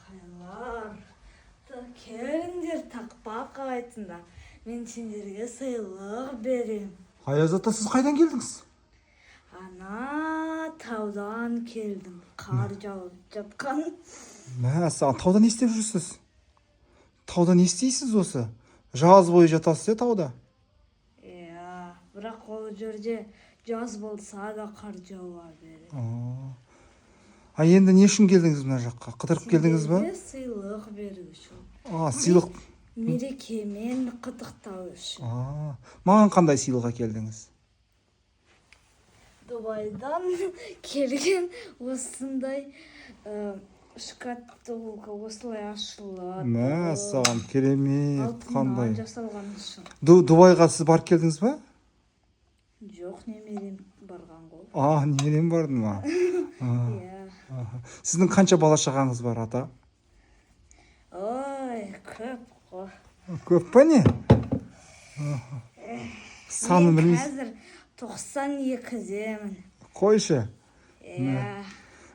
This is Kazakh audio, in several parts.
Hayırlar. Келіңдер тақпақ айтында. Мен сендерге сыйлық берем. Аяз ата, сіз қайдан келдіңіз? Ана таудан келдім. Қар жауып жатқан. Тауда не істеп жүрсіз? Тауда не істейсіз осы? Жаз бойы жатасыз тауда? Бірақ ол жерде жаз болса да қар жауа береді. Енді не үшін келдіңіз мына жаққа? Қыдырып келдіңіз ба? Сендерге сыйлық беру үшін. Сыйлық. Мерекемен құттықтау үшін. Маған қандай сыйлыққа келдіңіз? Дубайдан келген осындай шкатулка осылай ашылады. Саған керемет, қандай. Алтыннан жасалған үшін. Дубайға сіз барып келдіңіз ба? Жоқ, немерем барған ғой. Немерем бардың ма? Сіздің қанша бала шағаңыз бар, ата? Ой, көп қой. Көп па не? Санын білмейсіз? Қазір 92-демін. Қойшы.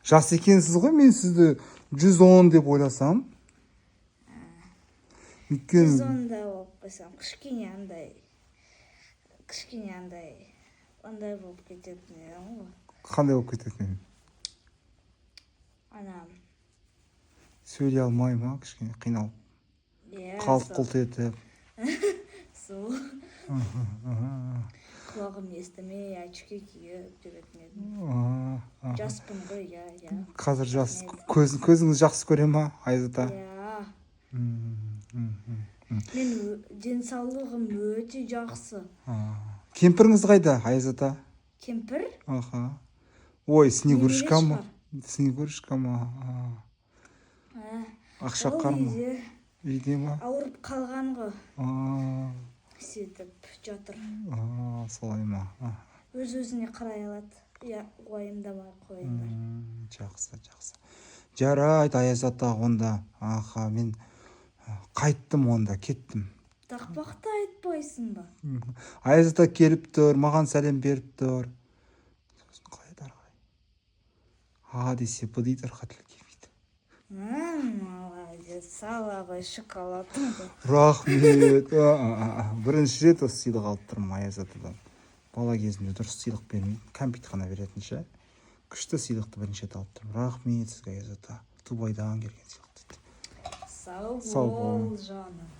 Жас екенсіз ғой, мен сізді 110 деп ойласам. 110-да болып қойсам, кішкене андай болып кететін едім ғой. Қандай болып кететін? Анам. Сөйлей алмай ма, кішкене қиналып? Қалт-құлт етіп. Сол. Құлағым естімей, очки киіп жүретін едім. Жаспын ғой, Қазір жас. Көзіңіз жақсы көре ма, Аяз ата? Мен денсаулығым өте жақсы. Кемпіріңіз қайда, Аяз ата? Кемпір? Ой, Снегурушка ма? Снегурушка ма? Ақшақар ма? Үйде ма? Ауырып қалған ғой. Сөйтіп жатыр. Солай ма? Өз-өзіне қарай алады. Уайымдамай қойыңдар. Жақсы. Жарайды, Аяз ата, онда. Мен қайттым онда, кеттім. Тақпақты айтпайсың ба? Аяз ата келіп тұр, маған сәлем беріп тұр. Десе, бұ дейді, арқатылы келмейді. Молодец, сала ғой шоколадыңды. Рахмет. Бірінші рет осы сыйлық алып тұрмын Аяз атадан. Бала кезімде дұрыс сыйлық бермейді, кәмпит қана беретін ше. Күшті сыйлықты бірінші рет алып тұрмын. Рахмет сізге, Аяз ата. Дубайдан келген сыйлық дейді. Сау бол, жаным.